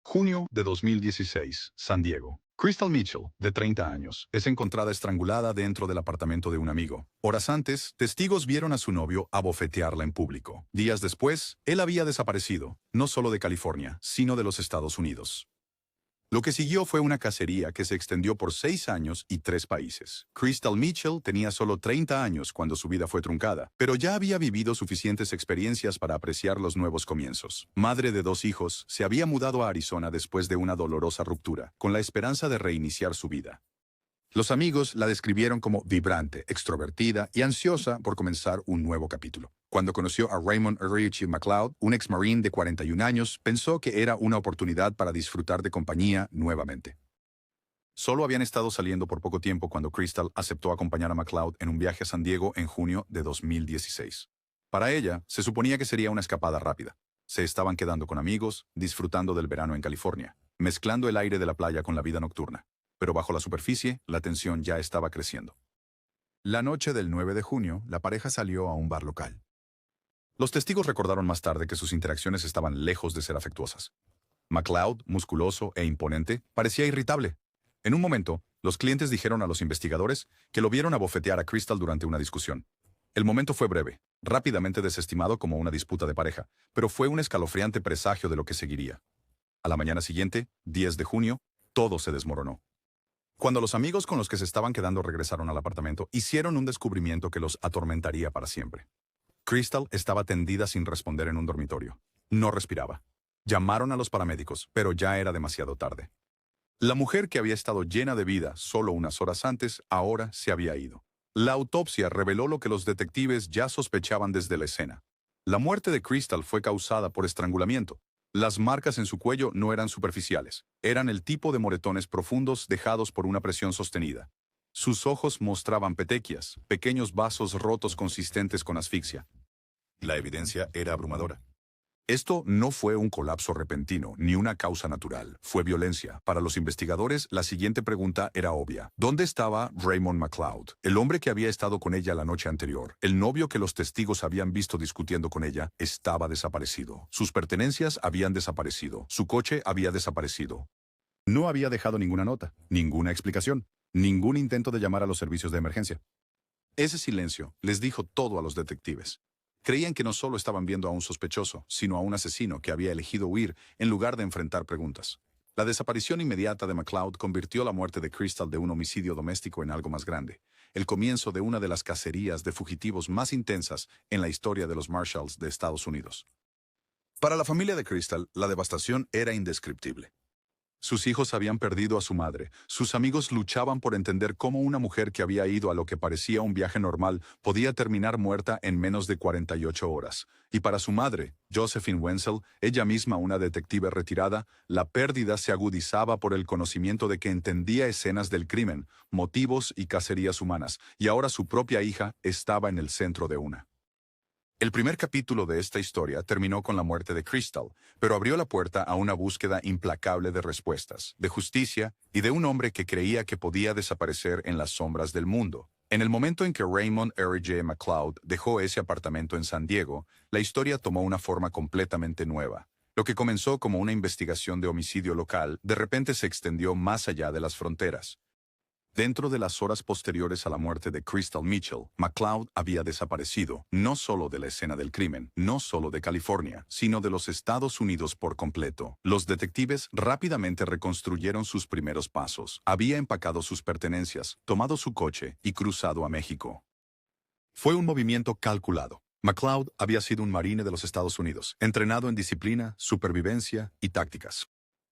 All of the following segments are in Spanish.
Junio de 2016, San Diego. Crystal Mitchell, de 30 años, es encontrada estrangulada dentro del apartamento de un amigo. Horas antes, testigos vieron a su novio abofetearla en público. Días después, él había desaparecido, no solo de California, sino de los Estados Unidos. Lo que siguió fue una cacería que se extendió por 6 años y 3 países. Crystal Mitchell tenía solo 30 años cuando su vida fue truncada, pero ya había vivido suficientes experiencias para apreciar los nuevos comienzos. Madre de 2 hijos, se había mudado a Arizona después de una dolorosa ruptura, con la esperanza de reiniciar su vida. Los amigos la describieron como vibrante, extrovertida y ansiosa por comenzar un nuevo capítulo. Cuando conoció a Raymond Richie McLeod, un ex-marine de 41 años, pensó que era una oportunidad para disfrutar de compañía nuevamente. Solo habían estado saliendo por poco tiempo cuando Crystal aceptó acompañar a McLeod en un viaje a San Diego en junio de 2016. Para ella, se suponía que sería una escapada rápida. Se estaban quedando con amigos, disfrutando del verano en California, mezclando el aire de la playa con la vida nocturna. Pero bajo la superficie, la tensión ya estaba creciendo. La noche del 9 de junio, la pareja salió a un bar local. Los testigos recordaron más tarde que sus interacciones estaban lejos de ser afectuosas. McLeod, musculoso e imponente, parecía irritable. En un momento, los clientes dijeron a los investigadores que lo vieron abofetear a Crystal durante una discusión. El momento fue breve, rápidamente desestimado como una disputa de pareja, pero fue un escalofriante presagio de lo que seguiría. A la mañana siguiente, 10 de junio, todo se desmoronó. Cuando los amigos con los que se estaban quedando regresaron al apartamento, hicieron un descubrimiento que los atormentaría para siempre. Crystal estaba tendida sin responder en un dormitorio. No respiraba. Llamaron a los paramédicos, pero ya era demasiado tarde. La mujer que había estado llena de vida solo unas horas antes, ahora se había ido. La autopsia reveló lo que los detectives ya sospechaban desde la escena. La muerte de Crystal fue causada por estrangulamiento. Las marcas en su cuello no eran superficiales, eran el tipo de moretones profundos dejados por una presión sostenida. Sus ojos mostraban petequias, pequeños vasos rotos consistentes con asfixia. La evidencia era abrumadora. Esto no fue un colapso repentino, ni una causa natural, fue violencia. Para los investigadores, la siguiente pregunta era obvia. ¿Dónde estaba Raymond McLeod? El hombre que había estado con ella la noche anterior, el novio que los testigos habían visto discutiendo con ella, estaba desaparecido. Sus pertenencias habían desaparecido. Su coche había desaparecido. No había dejado ninguna nota, ninguna explicación, ningún intento de llamar a los servicios de emergencia. Ese silencio les dijo todo a los detectives. Creían que no solo estaban viendo a un sospechoso, sino a un asesino que había elegido huir en lugar de enfrentar preguntas. La desaparición inmediata de McLeod convirtió la muerte de Crystal de un homicidio doméstico en algo más grande, el comienzo de una de las cacerías de fugitivos más intensas en la historia de los Marshalls de Estados Unidos. Para la familia de Crystal, la devastación era indescriptible. Sus hijos habían perdido a su madre. Sus amigos luchaban por entender cómo una mujer que había ido a lo que parecía un viaje normal podía terminar muerta en menos de 48 horas. Y para su madre, Josephine Wenzel, ella misma una detective retirada, la pérdida se agudizaba por el conocimiento de que entendía escenas del crimen, motivos y cacerías humanas, y ahora su propia hija estaba en el centro de una. El primer capítulo de esta historia terminó con la muerte de Crystal, pero abrió la puerta a una búsqueda implacable de respuestas, de justicia y de un hombre que creía que podía desaparecer en las sombras del mundo. En el momento en que Raymond R.J. McLeod dejó ese apartamento en San Diego, la historia tomó una forma completamente nueva. Lo que comenzó como una investigación de homicidio local, de repente se extendió más allá de las fronteras. Dentro de las horas posteriores a la muerte de Crystal Mitchell, McLeod había desaparecido, no solo de la escena del crimen, no solo de California, sino de los Estados Unidos por completo. Los detectives rápidamente reconstruyeron sus primeros pasos. Había empacado sus pertenencias, tomado su coche y cruzado a México. Fue un movimiento calculado. McLeod había sido un marine de los Estados Unidos, entrenado en disciplina, supervivencia y tácticas.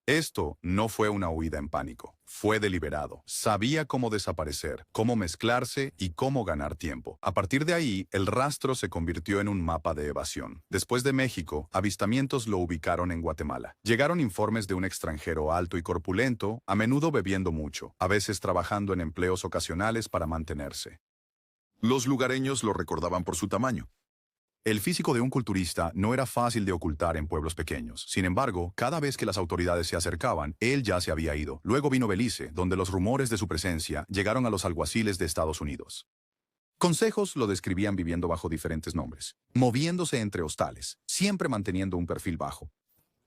Esto no fue una huida en pánico, fue deliberado. Sabía cómo desaparecer, cómo mezclarse y cómo ganar tiempo. A partir de ahí, el rastro se convirtió en un mapa de evasión. Después de México, avistamientos lo ubicaron en Guatemala. Llegaron informes de un extranjero alto y corpulento, a menudo bebiendo mucho, a veces trabajando en empleos ocasionales para mantenerse. Los lugareños lo recordaban por su tamaño. El físico de un culturista no era fácil de ocultar en pueblos pequeños. Sin embargo, cada vez que las autoridades se acercaban, él ya se había ido. Luego vino Belice, donde los rumores de su presencia llegaron a los alguaciles de Estados Unidos. Consejos lo describían viviendo bajo diferentes nombres, moviéndose entre hostales, siempre manteniendo un perfil bajo.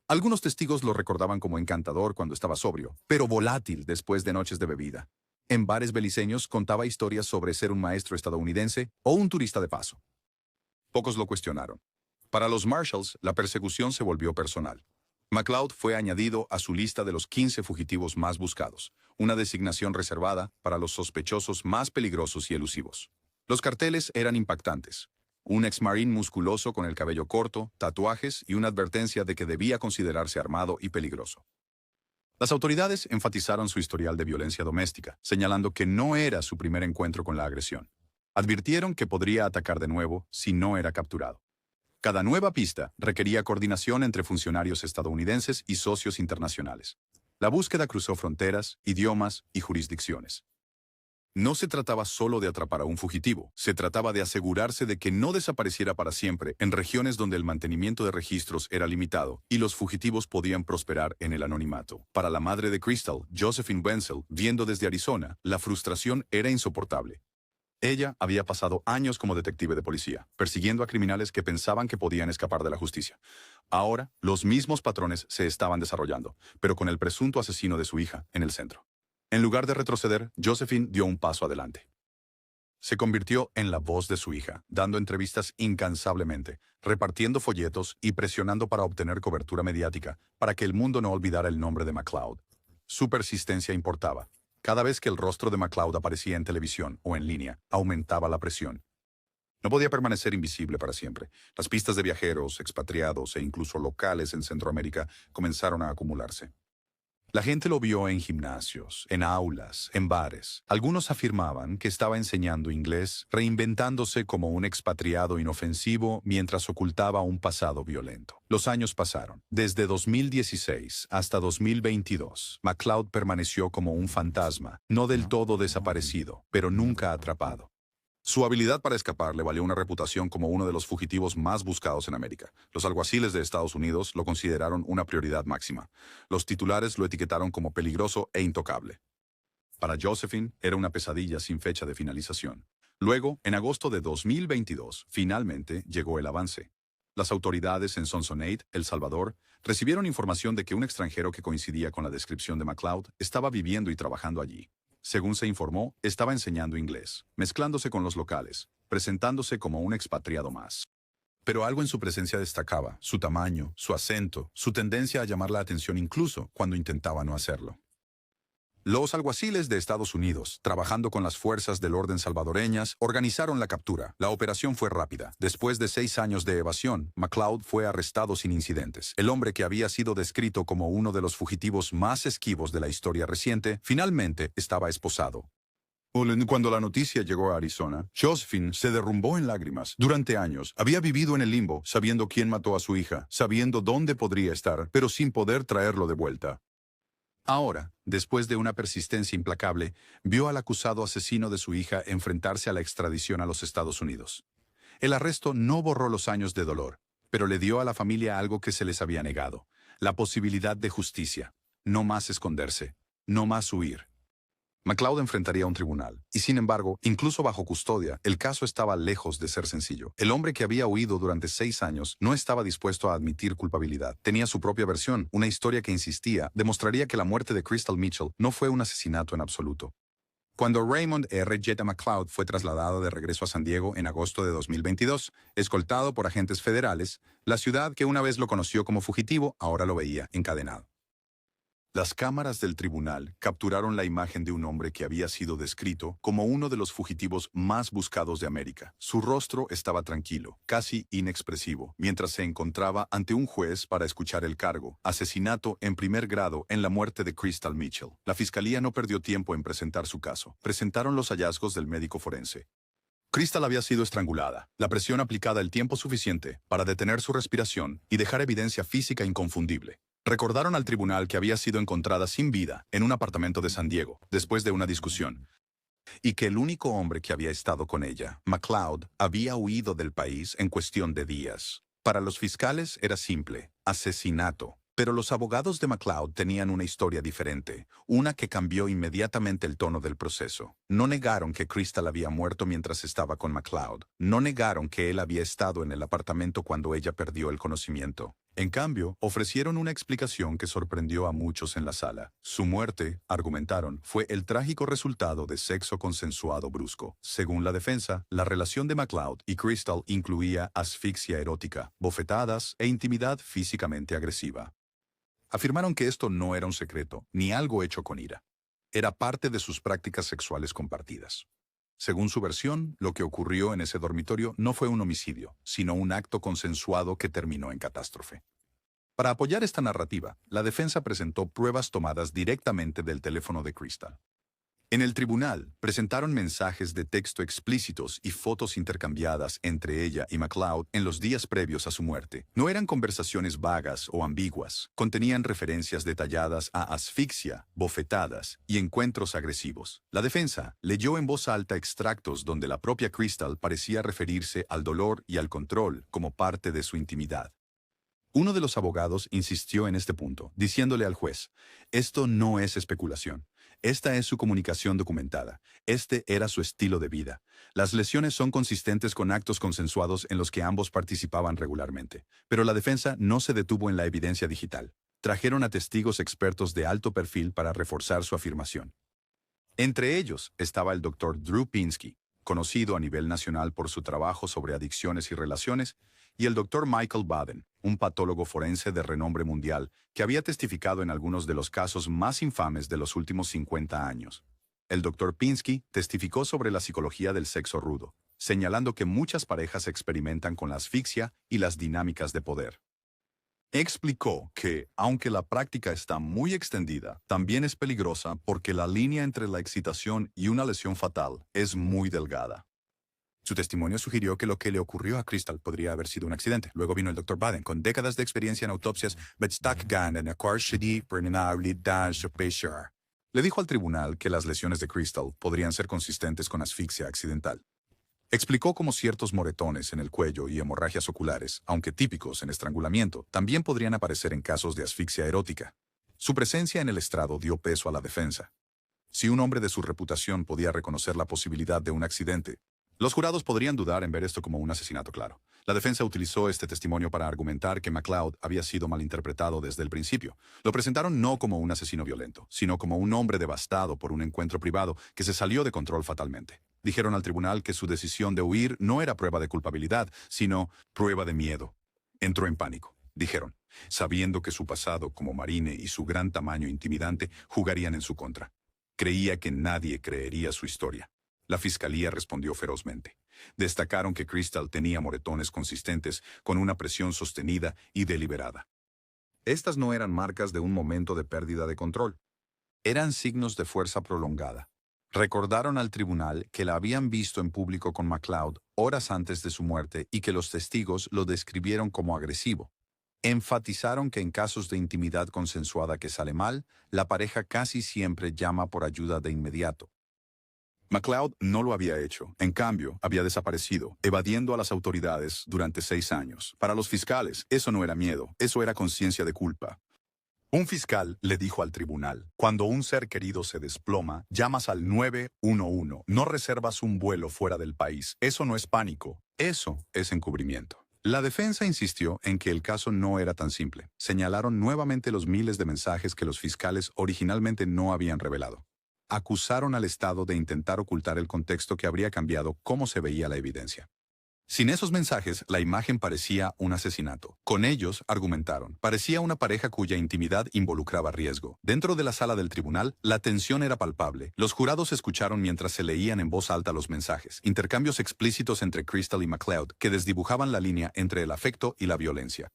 Algunos testigos lo recordaban como encantador cuando estaba sobrio, pero volátil después de noches de bebida. En bares beliceños contaba historias sobre ser un maestro estadounidense o un turista de paso. Pocos lo cuestionaron. Para los Marshalls, la persecución se volvió personal. McCloud fue añadido a su lista de los 15 fugitivos más buscados, una designación reservada para los sospechosos más peligrosos y elusivos. Los carteles eran impactantes. Un ex-marine musculoso con el cabello corto, tatuajes y una advertencia de que debía considerarse armado y peligroso. Las autoridades enfatizaron su historial de violencia doméstica, señalando que no era su primer encuentro con la agresión. Advirtieron que podría atacar de nuevo si no era capturado. Cada nueva pista requería coordinación entre funcionarios estadounidenses y socios internacionales. La búsqueda cruzó fronteras, idiomas y jurisdicciones. No se trataba solo de atrapar a un fugitivo, se trataba de asegurarse de que no desapareciera para siempre en regiones donde el mantenimiento de registros era limitado y los fugitivos podían prosperar en el anonimato. Para la madre de Crystal, Josephine Wenzel, viendo desde Arizona, la frustración era insoportable. Ella había pasado años como detective de policía, persiguiendo a criminales que pensaban que podían escapar de la justicia. Ahora, los mismos patrones se estaban desarrollando, pero con el presunto asesino de su hija en el centro. En lugar de retroceder, Josephine dio un paso adelante. Se convirtió en la voz de su hija, dando entrevistas incansablemente, repartiendo folletos y presionando para obtener cobertura mediática, para que el mundo no olvidara el nombre de McCloud. Su persistencia importaba. Cada vez que el rostro de McCloud aparecía en televisión o en línea, aumentaba la presión. No podía permanecer invisible para siempre. Las pistas de viajeros, expatriados e incluso locales en Centroamérica comenzaron a acumularse. La gente lo vio en gimnasios, en aulas, en bares. Algunos afirmaban que estaba enseñando inglés, reinventándose como un expatriado inofensivo mientras ocultaba un pasado violento. Los años pasaron. Desde 2016 hasta 2022, McCloud permaneció como un fantasma, no del todo desaparecido, pero nunca atrapado. Su habilidad para escapar le valió una reputación como uno de los fugitivos más buscados en América. Los alguaciles de Estados Unidos lo consideraron una prioridad máxima. Los titulares lo etiquetaron como peligroso e intocable. Para Josephine, era una pesadilla sin fecha de finalización. Luego, en agosto de 2022, finalmente llegó el avance. Las autoridades en Sonsonate, El Salvador, recibieron información de que un extranjero que coincidía con la descripción de McCloud estaba viviendo y trabajando allí. Según se informó, estaba enseñando inglés, mezclándose con los locales, presentándose como un expatriado más. Pero algo en su presencia destacaba: su tamaño, su acento, su tendencia a llamar la atención incluso cuando intentaba no hacerlo. Los alguaciles de Estados Unidos, trabajando con las fuerzas del orden salvadoreñas, organizaron la captura. La operación fue rápida. Después de 6 años de evasión, McCloud fue arrestado sin incidentes. El hombre que había sido descrito como uno de los fugitivos más esquivos de la historia reciente, finalmente estaba esposado. Cuando la noticia llegó a Arizona, Josephine se derrumbó en lágrimas. Durante años, había vivido en el limbo, sabiendo quién mató a su hija, sabiendo dónde podría estar, pero sin poder traerlo de vuelta. Ahora, después de una persistencia implacable, vio al acusado asesino de su hija enfrentarse a la extradición a los Estados Unidos. El arresto no borró los años de dolor, pero le dio a la familia algo que se les había negado: la posibilidad de justicia. No más esconderse, no más huir. McCloud enfrentaría un tribunal, y sin embargo, incluso bajo custodia, el caso estaba lejos de ser sencillo. El hombre que había huido durante 6 años no estaba dispuesto a admitir culpabilidad. Tenía su propia versión, una historia que insistía, demostraría que la muerte de Crystal Mitchell no fue un asesinato en absoluto. Cuando Raymond R. Jetta McCloud fue trasladado de regreso a San Diego en agosto de 2022, escoltado por agentes federales, la ciudad que una vez lo conoció como fugitivo ahora lo veía encadenado. Las cámaras del tribunal capturaron la imagen de un hombre que había sido descrito como uno de los fugitivos más buscados de América. Su rostro estaba tranquilo, casi inexpresivo, mientras se encontraba ante un juez para escuchar el cargo: asesinato en primer grado en la muerte de Crystal Mitchell. La fiscalía no perdió tiempo en presentar su caso. Presentaron los hallazgos del médico forense. Crystal había sido estrangulada, la presión aplicada el tiempo suficiente para detener su respiración y dejar evidencia física inconfundible. Recordaron al tribunal que había sido encontrada sin vida en un apartamento de San Diego, después de una discusión, y que el único hombre que había estado con ella, McCloud, había huido del país en cuestión de días. Para los fiscales era simple: asesinato. Pero los abogados de McCloud tenían una historia diferente, una que cambió inmediatamente el tono del proceso. No negaron que Crystal había muerto mientras estaba con McCloud. No negaron que él había estado en el apartamento cuando ella perdió el conocimiento. En cambio, ofrecieron una explicación que sorprendió a muchos en la sala. Su muerte, argumentaron, fue el trágico resultado de sexo consensuado brusco. Según la defensa, la relación de MacLeod y Crystal incluía asfixia erótica, bofetadas e intimidad físicamente agresiva. Afirmaron que esto no era un secreto, ni algo hecho con ira. Era parte de sus prácticas sexuales compartidas. Según su versión, lo que ocurrió en ese dormitorio no fue un homicidio, sino un acto consensuado que terminó en catástrofe. Para apoyar esta narrativa, la defensa presentó pruebas tomadas directamente del teléfono de Crystal. En el tribunal, presentaron mensajes de texto explícitos y fotos intercambiadas entre ella y MacLeod en los días previos a su muerte. No eran conversaciones vagas o ambiguas, contenían referencias detalladas a asfixia, bofetadas y encuentros agresivos. La defensa leyó en voz alta extractos donde la propia Crystal parecía referirse al dolor y al control como parte de su intimidad. Uno de los abogados insistió en este punto, diciéndole al juez, esto no es especulación. Esta es su comunicación documentada. Este era su estilo de vida. Las lesiones son consistentes con actos consensuados en los que ambos participaban regularmente. Pero la defensa no se detuvo en la evidencia digital. Trajeron a testigos expertos de alto perfil para reforzar su afirmación. Entre ellos estaba el Dr. Drew Pinsky, conocido a nivel nacional por su trabajo sobre adicciones y relaciones, y el Dr. Michael Baden, un patólogo forense de renombre mundial que había testificado en algunos de los casos más infames de los últimos 50 años. El Dr. Pinsky testificó sobre la psicología del sexo rudo, señalando que muchas parejas experimentan con la asfixia y las dinámicas de poder. Explicó que, aunque la práctica está muy extendida, también es peligrosa porque la línea entre la excitación y una lesión fatal es muy delgada. Su testimonio sugirió que lo que le ocurrió a Crystal podría haber sido un accidente. Luego vino el Dr. Baden, con décadas de experiencia en autopsias. Le dijo al tribunal que las lesiones de Crystal podrían ser consistentes con asfixia accidental. Explicó cómo ciertos moretones en el cuello y hemorragias oculares, aunque típicos en estrangulamiento, también podrían aparecer en casos de asfixia erótica. Su presencia en el estrado dio peso a la defensa. Si un hombre de su reputación podía reconocer la posibilidad de un accidente, los jurados podrían dudar en ver esto como un asesinato claro. La defensa utilizó este testimonio para argumentar que MacLeod había sido malinterpretado desde el principio. Lo presentaron no como un asesino violento, sino como un hombre devastado por un encuentro privado que se salió de control fatalmente. Dijeron al tribunal que su decisión de huir no era prueba de culpabilidad, sino prueba de miedo. Entró en pánico, dijeron, sabiendo que su pasado como marine y su gran tamaño intimidante jugarían en su contra. Creía que nadie creería su historia. La fiscalía respondió ferozmente. Destacaron que Crystal tenía moretones consistentes con una presión sostenida y deliberada. Estas no eran marcas de un momento de pérdida de control. Eran signos de fuerza prolongada. Recordaron al tribunal que la habían visto en público con MacLeod horas antes de su muerte y que los testigos lo describieron como agresivo. Enfatizaron que en casos de intimidad consensuada que sale mal, la pareja casi siempre llama por ayuda de inmediato. MacLeod no lo había hecho. En cambio, había desaparecido, evadiendo a las autoridades durante 6 años. Para los fiscales, eso no era miedo, eso era conciencia de culpa. Un fiscal le dijo al tribunal, cuando un ser querido se desploma, llamas al 911, no reservas un vuelo fuera del país. Eso no es pánico, eso es encubrimiento. La defensa insistió en que el caso no era tan simple. Señalaron nuevamente los miles de mensajes que los fiscales originalmente no habían revelado. Acusaron al Estado de intentar ocultar el contexto que habría cambiado cómo se veía la evidencia. Sin esos mensajes, la imagen parecía un asesinato. Con ellos, argumentaron, parecía una pareja cuya intimidad involucraba riesgo. Dentro de la sala del tribunal, la tensión era palpable. Los jurados escucharon mientras se leían en voz alta los mensajes, intercambios explícitos entre Crystal y MacLeod que desdibujaban la línea entre el afecto y la violencia.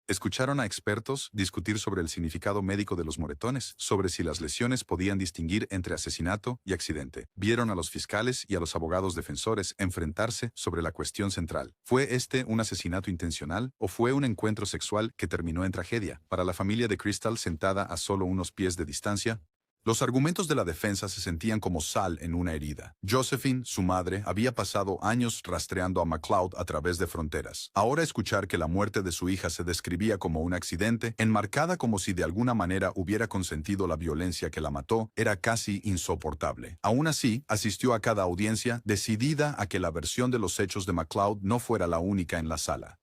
Escucharon a expertos discutir sobre el significado médico de los moretones, sobre si las lesiones podían distinguir entre asesinato y accidente. Vieron a los fiscales y a los abogados defensores enfrentarse sobre la cuestión central. ¿Fue este un asesinato intencional o fue un encuentro sexual que terminó en tragedia? Para la familia de Crystal sentada a solo unos pies de distancia, los argumentos de la defensa se sentían como sal en una herida. Josephine, su madre, había pasado años rastreando a MacLeod a través de fronteras. Ahora escuchar que la muerte de su hija se describía como un accidente, enmarcada como si de alguna manera hubiera consentido la violencia que la mató, era casi insoportable. Aún así, asistió a cada audiencia, decidida a que la versión de los hechos de MacLeod no fuera la única en la sala.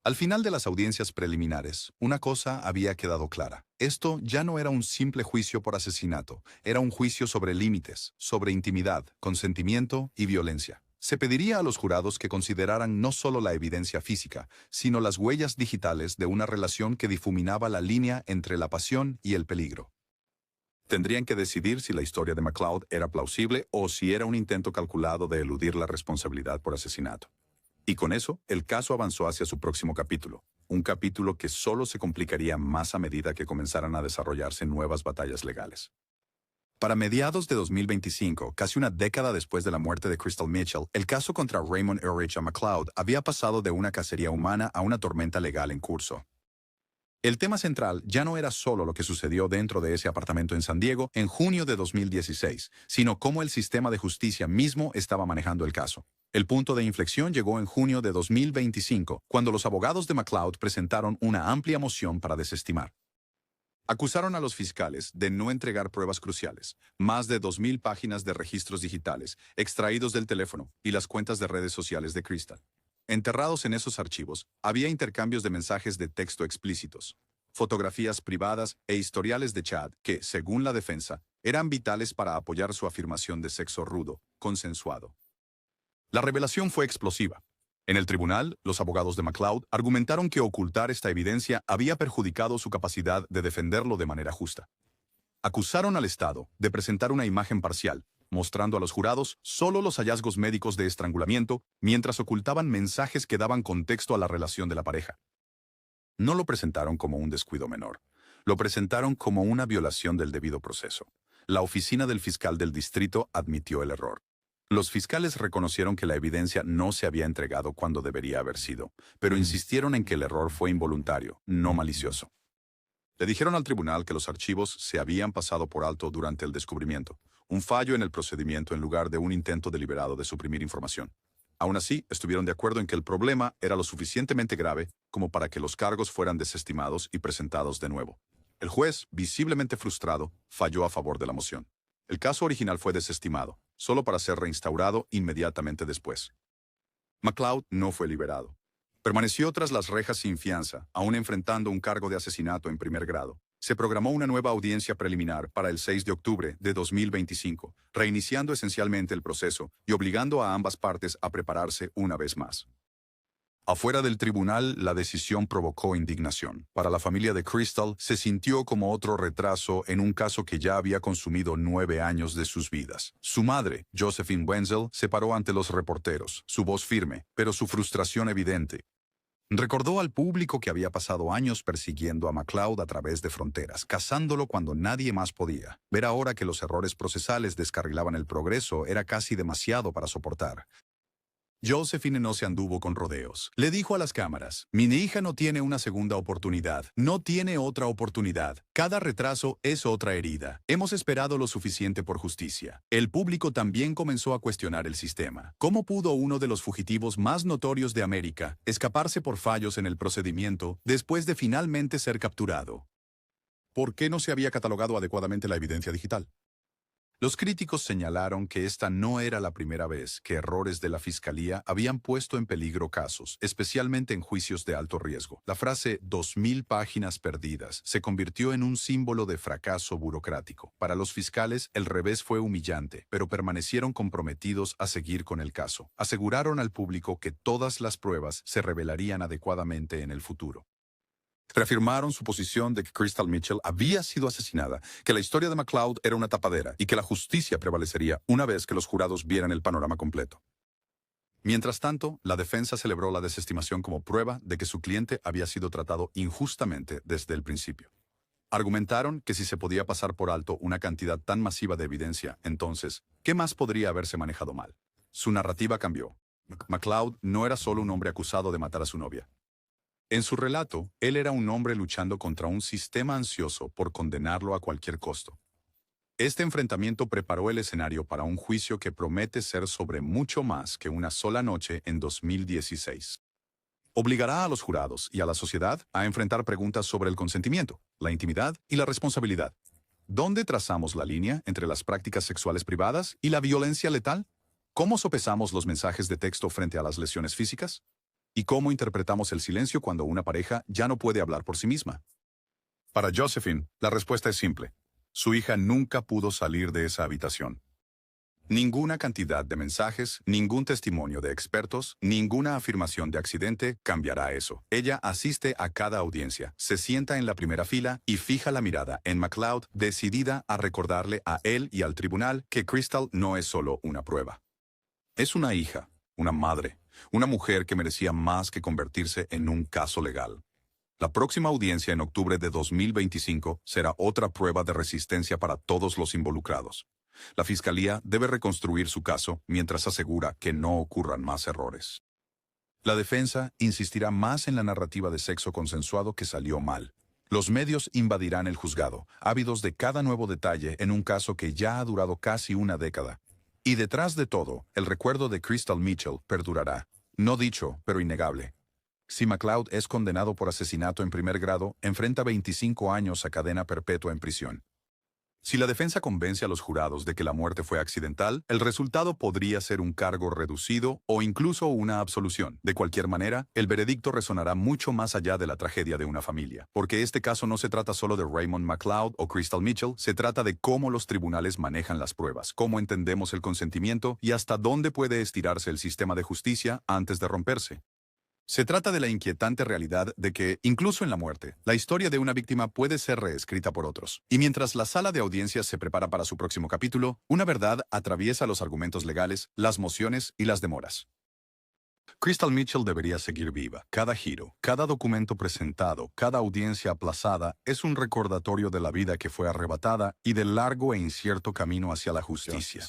Al final de las audiencias preliminares, una cosa había quedado clara. Esto ya no era un simple juicio por asesinato, era un juicio sobre límites, sobre intimidad, consentimiento y violencia. Se pediría a los jurados que consideraran no solo la evidencia física, sino las huellas digitales de una relación que difuminaba la línea entre la pasión y el peligro. Tendrían que decidir si la historia de MacLeod era plausible o si era un intento calculado de eludir la responsabilidad por asesinato. Y con eso, el caso avanzó hacia su próximo capítulo, un capítulo que solo se complicaría más a medida que comenzaran a desarrollarse nuevas batallas legales. Para mediados de 2025, casi una década después de la muerte de Crystal Mitchell, el caso contra Raymond Ehrlich MacLeod había pasado de una cacería humana a una tormenta legal en curso. El tema central ya no era solo lo que sucedió dentro de ese apartamento en San Diego en junio de 2016, sino cómo el sistema de justicia mismo estaba manejando el caso. El punto de inflexión llegó en junio de 2025, cuando los abogados de MacLeod presentaron una amplia moción para desestimar. Acusaron a los fiscales de no entregar pruebas cruciales, más de 2,000 páginas de registros digitales, extraídos del teléfono y las cuentas de redes sociales de Crystal. Enterrados en esos archivos, había intercambios de mensajes de texto explícitos, fotografías privadas e historiales de chat que, según la defensa, eran vitales para apoyar su afirmación de sexo rudo, consensuado. La revelación fue explosiva. En el tribunal, los abogados de MacLeod argumentaron que ocultar esta evidencia había perjudicado su capacidad de defenderlo de manera justa. Acusaron al Estado de presentar una imagen parcial, mostrando a los jurados solo los hallazgos médicos de estrangulamiento, mientras ocultaban mensajes que daban contexto a la relación de la pareja. No lo presentaron como un descuido menor. Lo presentaron como una violación del debido proceso. La oficina del fiscal del distrito admitió el error. Los fiscales reconocieron que la evidencia no se había entregado cuando debería haber sido, pero insistieron en que el error fue involuntario, no malicioso. Le dijeron al tribunal que los archivos se habían pasado por alto durante el descubrimiento, un fallo en el procedimiento en lugar de un intento deliberado de suprimir información. Aún así, estuvieron de acuerdo en que el problema era lo suficientemente grave como para que los cargos fueran desestimados y presentados de nuevo. El juez, visiblemente frustrado, falló a favor de la moción. El caso original fue desestimado, solo para ser reinstaurado inmediatamente después. MacLeod no fue liberado. Permaneció tras las rejas sin fianza, aún enfrentando un cargo de asesinato en primer grado. Se programó una nueva audiencia preliminar para el 6 de octubre de 2025, reiniciando esencialmente el proceso y obligando a ambas partes a prepararse una vez más. Afuera del tribunal, la decisión provocó indignación. Para la familia de Crystal, se sintió como otro retraso en un caso que ya había consumido 9 años de sus vidas. Su madre, Josephine Wenzel, se paró ante los reporteros, su voz firme, pero su frustración evidente. Recordó al público que había pasado años persiguiendo a MacLeod a través de fronteras, cazándolo cuando nadie más podía. Ver ahora que los errores procesales descarrilaban el progreso era casi demasiado para soportar. Josephine no se anduvo con rodeos. Le dijo a las cámaras, mi hija no tiene una segunda oportunidad, no tiene otra oportunidad. Cada retraso es otra herida. Hemos esperado lo suficiente por justicia. El público también comenzó a cuestionar el sistema. ¿Cómo pudo uno de los fugitivos más notorios de América escaparse por fallos en el procedimiento después de finalmente ser capturado? ¿Por qué no se había catalogado adecuadamente la evidencia digital? Los críticos señalaron que esta no era la primera vez que errores de la Fiscalía habían puesto en peligro casos, especialmente en juicios de alto riesgo. La frase 2,000 páginas perdidas se convirtió en un símbolo de fracaso burocrático. Para los fiscales, el revés fue humillante, pero permanecieron comprometidos a seguir con el caso. Aseguraron al público que todas las pruebas se revelarían adecuadamente en el futuro. Reafirmaron su posición de que Crystal Mitchell había sido asesinada, que la historia de MacLeod era una tapadera y que la justicia prevalecería una vez que los jurados vieran el panorama completo. Mientras tanto, la defensa celebró la desestimación como prueba de que su cliente había sido tratado injustamente desde el principio. Argumentaron que si se podía pasar por alto una cantidad tan masiva de evidencia, entonces, ¿qué más podría haberse manejado mal? Su narrativa cambió. MacLeod no era solo un hombre acusado de matar a su novia. En su relato, él era un hombre luchando contra un sistema ansioso por condenarlo a cualquier costo. Este enfrentamiento preparó el escenario para un juicio que promete ser sobre mucho más que una sola noche en 2016. Obligará a los jurados y a la sociedad a enfrentar preguntas sobre el consentimiento, la intimidad y la responsabilidad. ¿Dónde trazamos la línea entre las prácticas sexuales privadas y la violencia letal? ¿Cómo sopesamos los mensajes de texto frente a las lesiones físicas? ¿Y cómo interpretamos el silencio cuando una pareja ya no puede hablar por sí misma? Para Josephine, la respuesta es simple. Su hija nunca pudo salir de esa habitación. Ninguna cantidad de mensajes, ningún testimonio de expertos, ninguna afirmación de accidente cambiará eso. Ella asiste a cada audiencia, se sienta en la primera fila y fija la mirada en MacLeod, decidida a recordarle a él y al tribunal que Crystal no es solo una prueba. Es una hija, una madre, una mujer que merecía más que convertirse en un caso legal. La próxima audiencia en octubre de 2025 será otra prueba de resistencia para todos los involucrados. La Fiscalía debe reconstruir su caso mientras asegura que no ocurran más errores. La defensa insistirá más en la narrativa de sexo consensuado que salió mal. Los medios invadirán el juzgado, ávidos de cada nuevo detalle en un caso que ya ha durado casi una década. Y detrás de todo, el recuerdo de Crystal Mitchell perdurará. No dicho, pero innegable. Si MacLeod es condenado por asesinato en primer grado, enfrenta 25 años a cadena perpetua en prisión. Si la defensa convence a los jurados de que la muerte fue accidental, el resultado podría ser un cargo reducido o incluso una absolución. De cualquier manera, el veredicto resonará mucho más allá de la tragedia de una familia, porque este caso no se trata solo de Raymond MacLeod o Crystal Mitchell, se trata de cómo los tribunales manejan las pruebas, cómo entendemos el consentimiento y hasta dónde puede estirarse el sistema de justicia antes de romperse. Se trata de la inquietante realidad de que, incluso en la muerte, la historia de una víctima puede ser reescrita por otros. Y mientras la sala de audiencias se prepara para su próximo capítulo, una verdad atraviesa los argumentos legales, las mociones y las demoras. Crystal Mitchell debería seguir viva. Cada giro, cada documento presentado, cada audiencia aplazada es un recordatorio de la vida que fue arrebatada y del largo e incierto camino hacia la justicia.